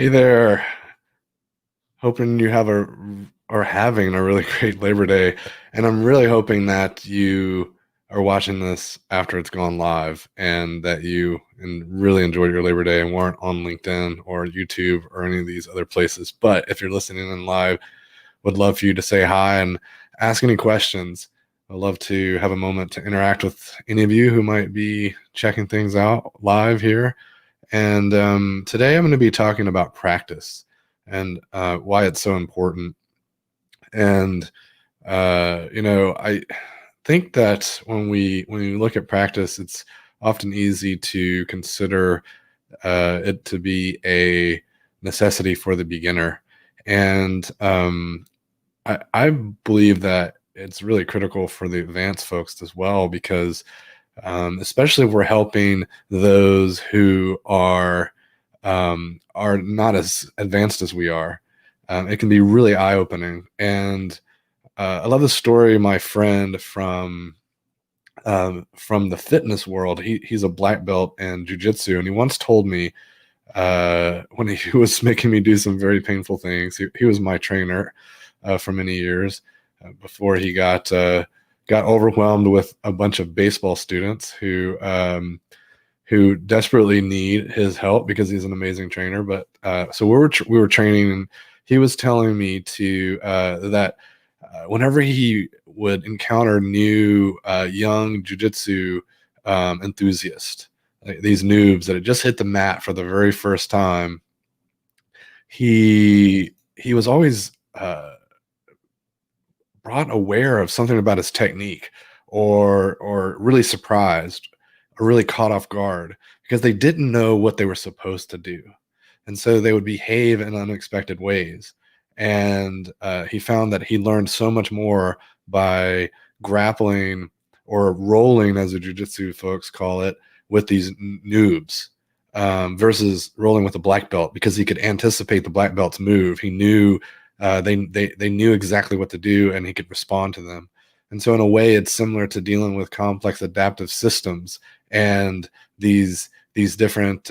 Hey there. Hoping you have a or having a really great Labor Day. And I'm really hoping that you are watching this after it's gone live and that you really enjoyed your Labor Day and weren't on LinkedIn or YouTube or any of these other places. But if you're listening in live, would love for you to say hi and ask any questions. I'd love to have a moment to interact with any of you who might be checking things out live here. And today I'm going to be talking about practice and why it's so important. And I think that when we look at practice, it's often easy to consider it to be a necessity for the beginner. And I believe that it's really critical for the advanced folks as well, because especially if we're helping those who are not as advanced as we are. It can be really eye-opening. And I love the story of my friend from the fitness world. He's a black belt in jujitsu, and he once told me when he was making me do some very painful things. He was my trainer for many years before he got overwhelmed with a bunch of baseball students who desperately need his help because he's an amazing trainer. But so we were training, and he was telling me to that whenever he would encounter new young jujitsu enthusiasts, like these noobs that had just hit the mat for the very first time, he was always brought aware of something about his technique, or really surprised or really caught off guard because they didn't know what they were supposed to do, and so they would behave in unexpected ways. And he found that he learned so much more by grappling or rolling, as the jujitsu folks call it, with these noobs, versus rolling with a black belt, because he could anticipate the black belt's move. He knew they knew exactly what to do, and he could respond to them. And so in a way, it's similar to dealing with complex adaptive systems and these different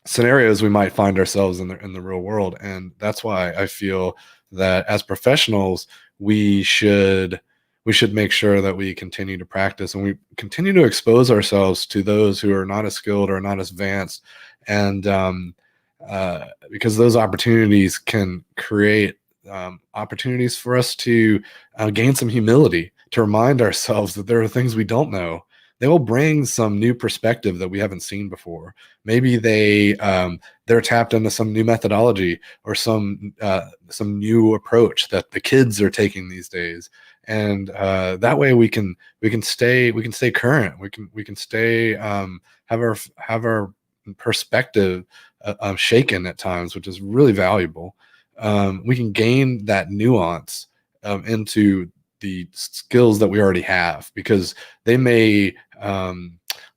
scenarios we might find ourselves in the real world. And that's why I feel that as professionals, we should we should make sure that we continue to practice and we continue to expose ourselves to those who are not as skilled or not as advanced. And because those opportunities can create opportunities for us to gain some humility, to remind ourselves that there are things we don't know. They will bring some new perspective that we haven't seen before. Maybe they're tapped into some new methodology or some new approach that the kids are taking these days, and that way we can stay current. We can stay have our perspective shaken at times, which is really valuable. We can gain that nuance into the skills that we already have, because they may,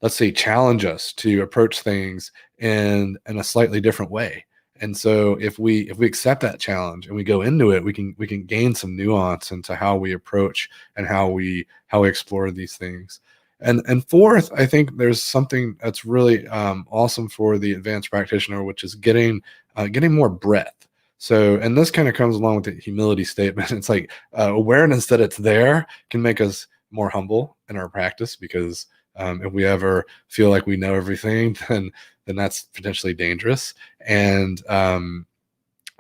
let's say, challenge us to approach things in a slightly different way. And so if we accept that challenge and we go into it, we can gain some nuance into how we approach and how we explore these things. And fourth, I think there's something that's really awesome for the advanced practitioner, which is getting more breadth. So, and this kind of comes along with the humility statement. It's like awareness that it's there can make us more humble in our practice, because if we ever feel like we know everything, then that's potentially dangerous. And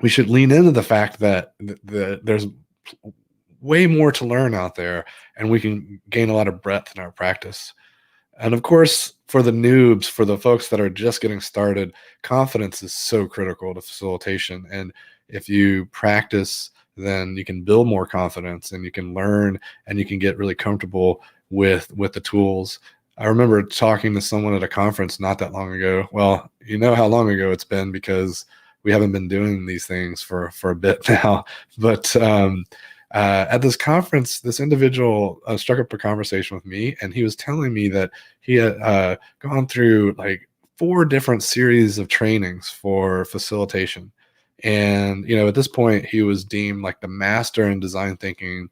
we should lean into the fact that there's way more to learn out there, and we can gain a lot of breadth in our practice. And of course, for the noobs, for the folks that are just getting started, confidence is so critical to facilitation. And if you practice, then you can build more confidence, and you can learn, and you can get really comfortable with the tools. I remember talking to someone at a conference not that long ago. Well, you know how long ago it's been, because we haven't been doing these things for a bit now. But at this conference, this individual struck up a conversation with me, and he was telling me that he had gone through like 4 different series of trainings for facilitation. And, at this point, he was deemed like the master in design thinking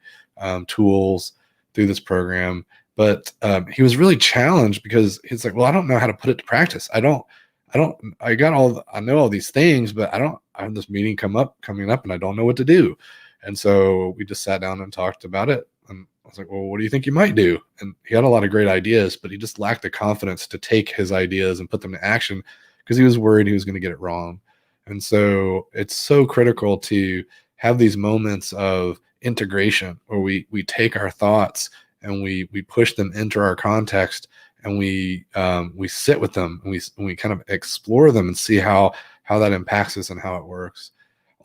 tools through this program. But he was really challenged, because he's like, well, I don't know how to put it to practice. I know all these things, but I have this meeting coming up and I don't know what to do. And so we just sat down and talked about it. And I was like, well, what do you think you might do? And he had a lot of great ideas, but he just lacked the confidence to take his ideas and put them to action because he was worried he was going to get it wrong. And so it's so critical to have these moments of integration where we take our thoughts and we push them into our context, and we sit with them, and we kind of explore them and see how that impacts us and how it works.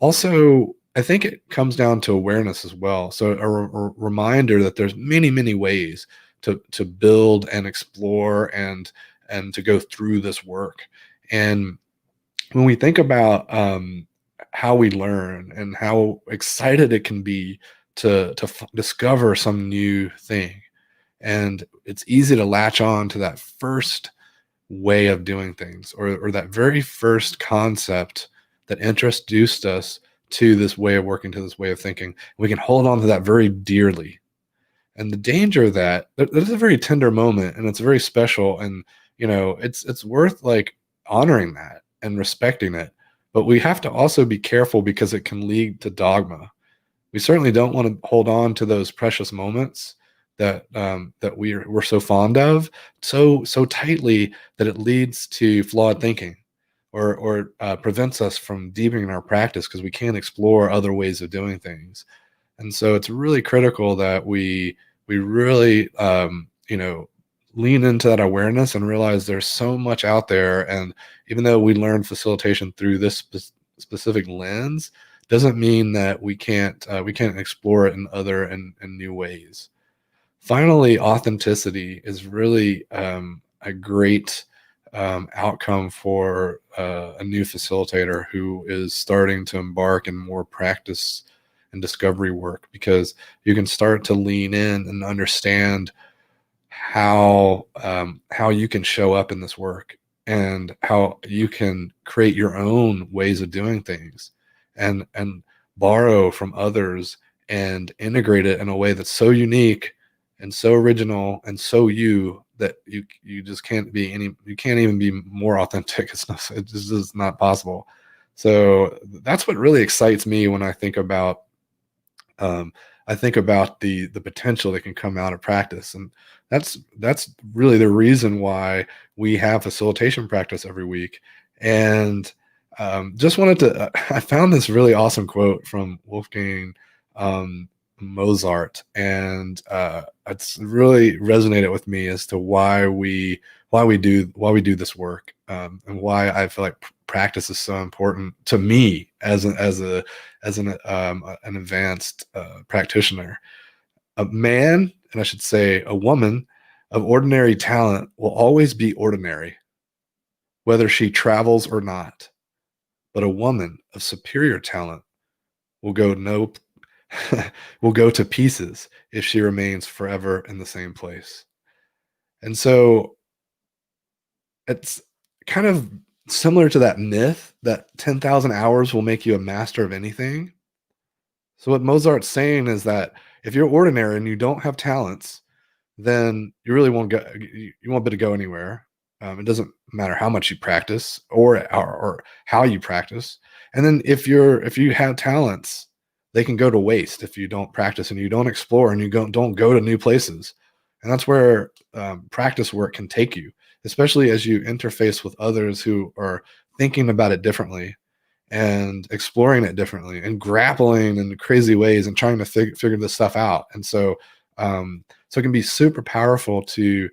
Also, I think it comes down to awareness as well. So reminder that there's many ways to build and explore and to go through this work. And when we think about how we learn and how excited it can be to discover some new thing, and it's easy to latch on to that first way of doing things, or that very first concept that introduced us to this way of working, to this way of thinking. We can hold on to that very dearly. And the danger of that, there's a very tender moment and it's very special. And, it's worth like honoring that and respecting it. But we have to also be careful because it can lead to dogma. We certainly don't want to hold on to those precious moments that we're so fond of so tightly that it leads to flawed thinking, or prevents us from deepening our practice because we can't explore other ways of doing things. And so it's really critical that we really lean into that awareness and realize there's so much out there. And even though we learn facilitation through this specific lens, doesn't mean that we can't explore it in other and new ways. Finally, authenticity is really a great outcome for a new facilitator who is starting to embark in more practice and discovery work, because you can start to lean in and understand how you can show up in this work and how you can create your own ways of doing things, and borrow from others and integrate it in a way that's so unique and so original and so you that you just you can't even be more authentic. It just is not possible. So that's what really excites me when um, I think about the potential that can come out of practice. And that's really the reason why we have facilitation practice every week. And just wanted to I found this really awesome quote from Wolfgang um, Mozart, and it's really resonated with me as to why we do this work, and why I feel like practice is so important to me as an advanced practitioner. A man, and I should say a woman, of ordinary talent will always be ordinary, whether she travels or not. But a woman of superior talent will go no will go to pieces if she remains forever in the same place. And so it's kind of similar to that myth that 10,000 hours will make you a master of anything. So what Mozart's saying is that if you're ordinary and you don't have talents, then you really won't go. You won't be able to go anywhere. It doesn't matter how much you practice, or how you practice. And then if you have talents, they can go to waste if you don't practice and you don't explore and you don't go to new places. And that's where practice work can take you, especially as you interface with others who are thinking about it differently and exploring it differently and grappling in crazy ways and trying to figure this stuff out. And so it can be super powerful to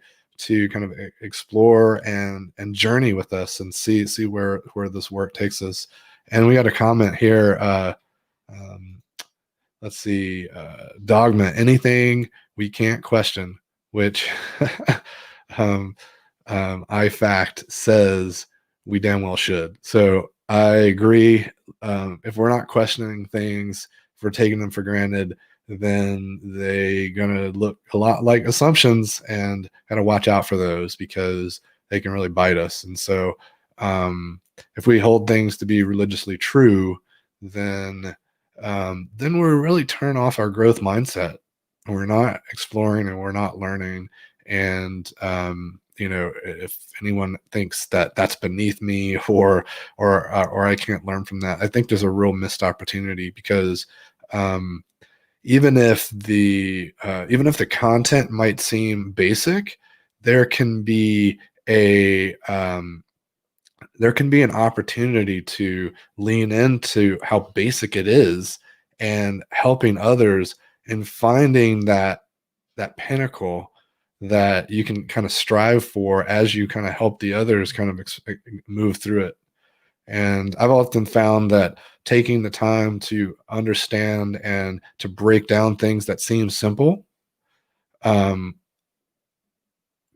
kind of explore and journey with us and see where this work takes us. And we got a comment here. Um, let's see, dogma, anything we can't question, which um, IFACT says we damn well should. So I agree. If we're not questioning things, if we're taking them for granted, then they gonna look a lot like assumptions, and gotta watch out for those because they can really bite us. And so if we hold things to be religiously true, then we're really turn off our growth mindset. We're not exploring and we're not learning. And if anyone thinks that that's beneath me, or I can't learn from that, I think there's a real missed opportunity, because um, even if the content might seem basic, there can be a there can be an opportunity to lean into how basic it is, and helping others, and finding that pinnacle that you can kind of strive for as you kind of help the others kind of move through it. And I've often found that taking the time to understand and to break down things that seem simple, um,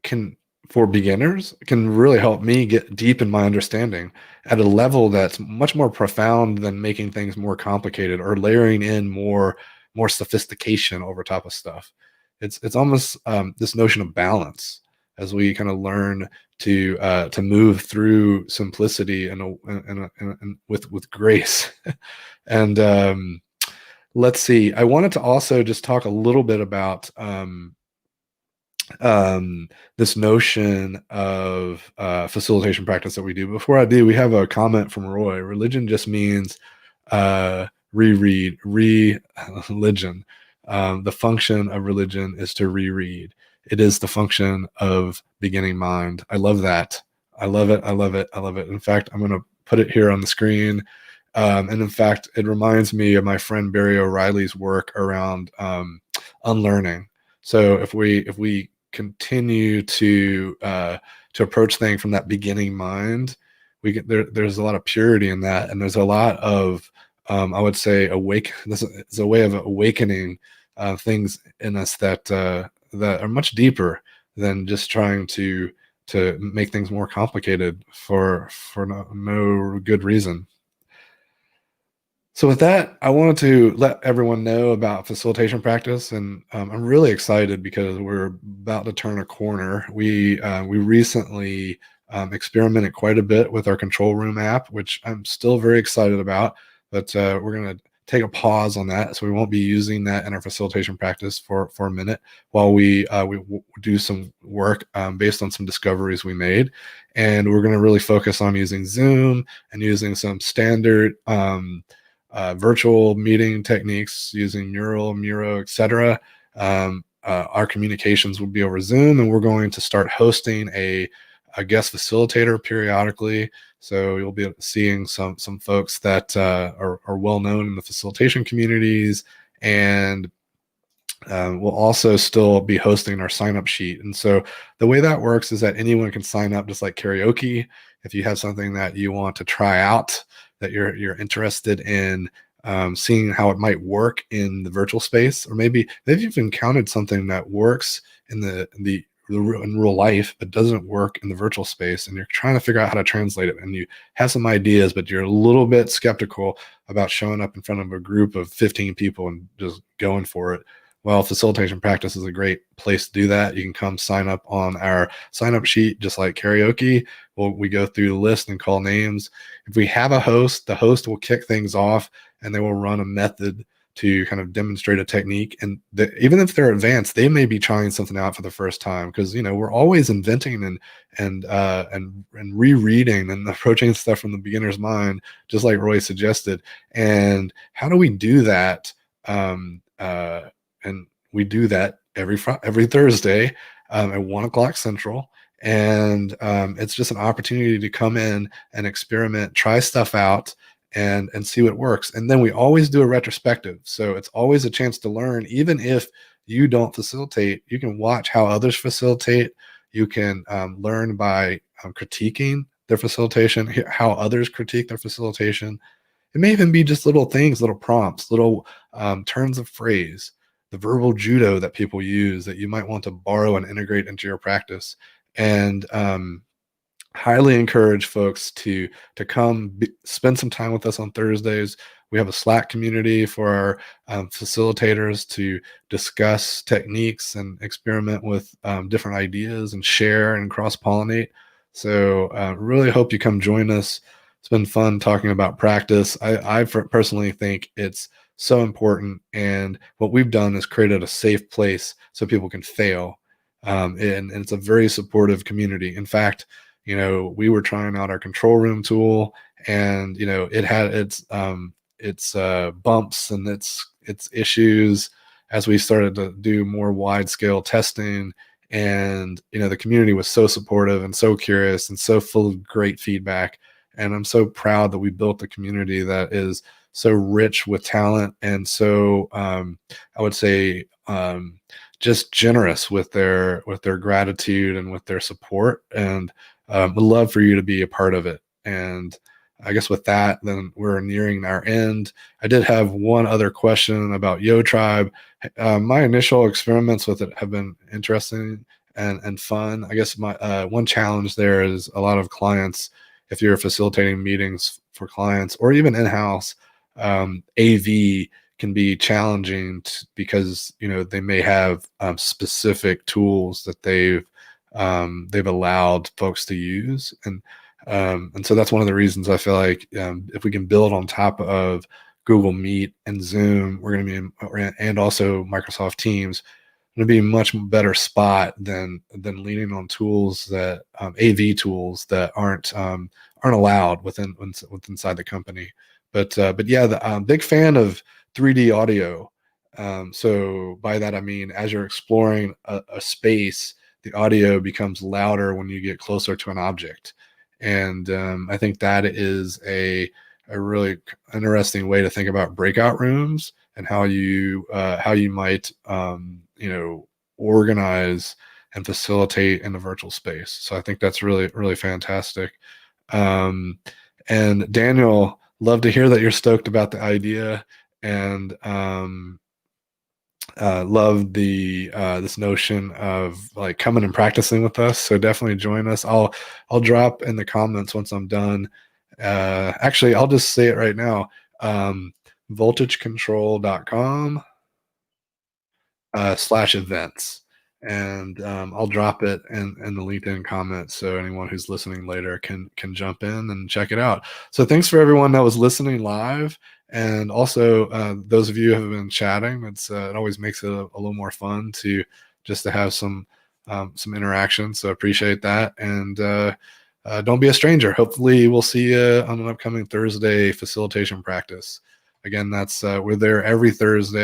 can for beginners, can really help me get deep in my understanding at a level that's much more profound than making things more complicated or layering in more sophistication over top of stuff. It's almost this notion of balance as we kind of learn to move through simplicity and with grace. And let's see. I wanted to also just talk a little bit about this notion of facilitation practice that we do. Before I do, we have a comment from Roy. Religion just means reread, religion. The function of religion is to reread. It is the function of beginning mind. I love that. I love it. I love it. I love it. In fact, I'm going to put it here on the screen. And in fact, it reminds me of my friend Barry O'Reilly's work around unlearning. So if we continue to approach things from that beginning mind, there's a lot of purity in that, and there's a lot of I would say this is a way of awakening things in us that are much deeper than just trying to make things more complicated for no good reason. So with that, I wanted to let everyone know about facilitation practice, and I'm really excited because we're about to turn a corner. We recently experimented quite a bit with our control room app, which I'm still very excited about, but we're going to take a pause on that, so we won't be using that in our facilitation practice for a minute while we do some work based on some discoveries we made. And we're going to really focus on using Zoom and using some standard virtual meeting techniques using Mural, Miro, etc. Our communications will be over Zoom, and we're going to start hosting a guest facilitator periodically. So you'll be seeing some folks that are well known in the facilitation communities, and we'll also still be hosting our sign-up sheet. And so the way that works is that anyone can sign up, just like karaoke. If you have something that you want to try out, that you're interested in seeing how it might work in the virtual space, or maybe you've encountered something that works in real life but doesn't work in the virtual space, and you're trying to figure out how to translate it, and you have some ideas, but you're a little bit skeptical about showing up in front of a group of 15 people and just going for it. Well, facilitation practice is a great place to do that. You can come sign up on our sign-up sheet, just like karaoke. We go through the list and call names. If we have a host, the host will kick things off, and they will run a method to kind of demonstrate a technique. And even if they're advanced, they may be trying something out for the first time, because we're always inventing and rereading and approaching stuff from the beginner's mind, just like Roy suggested. And how do we do that? And we do that every Thursday at 1:00 Central. And it's just an opportunity to come in and experiment, try stuff out, and see what works. And then we always do a retrospective. So it's always a chance to learn. Even if you don't facilitate, you can watch how others facilitate. You can learn by critiquing their facilitation, how others critique their facilitation. It may even be just little things, little prompts, little turns of phrase, the verbal judo that people use that you might want to borrow and integrate into your practice. And highly encourage folks to come spend some time with us on Thursdays. We have a Slack community for our facilitators to discuss techniques and experiment with different ideas and share and cross-pollinate. So really hope you come join us. It's been fun talking about practice. I personally think it's so important, and what we've done is created a safe place so people can fail. and it's a very supportive community. In fact, we were trying out our control room tool, and it had its bumps and its issues as we started to do more wide scale testing. And the community was so supportive and so curious and so full of great feedback. And I'm so proud that we built a community that is so rich with talent, and so I would say just generous with their gratitude and with their support. And would love for you to be a part of it. And I guess with that, then we're nearing our end. I did have one other question about YoTribe. My initial experiments with it have been interesting and fun. I guess my one challenge there is a lot of clients, if you're facilitating meetings for clients or even in-house, AV can be challenging because they may have specific tools that they've allowed folks to use. And so that's one of the reasons I feel like if we can build on top of Google Meet and Zoom, we're going to be, and also Microsoft Teams, going to be a much better spot than leaning on tools that AV tools that aren't allowed inside the company. But yeah, the big fan of 3D audio. So by that I mean, as you're exploring a space, the audio becomes louder when you get closer to an object. And I think that is a really interesting way to think about breakout rooms and how you might organize and facilitate in the virtual space. So I think that's really, really fantastic. And Daniel, love to hear that you're stoked about the idea, and love the this notion of like coming and practicing with us. So definitely join us. I'll drop in the comments once I'm done. Actually, I'll just say it right now. Voltagecontrol.com /events. And I'll drop it in the LinkedIn comments so anyone who's listening later can jump in and check it out. So thanks for everyone that was listening live, and also those of you who have been chatting. It always makes it a little more fun to have some interaction. So appreciate that, and don't be a stranger. Hopefully we'll see you on an upcoming Thursday facilitation practice. Again, that's we're there every Thursday.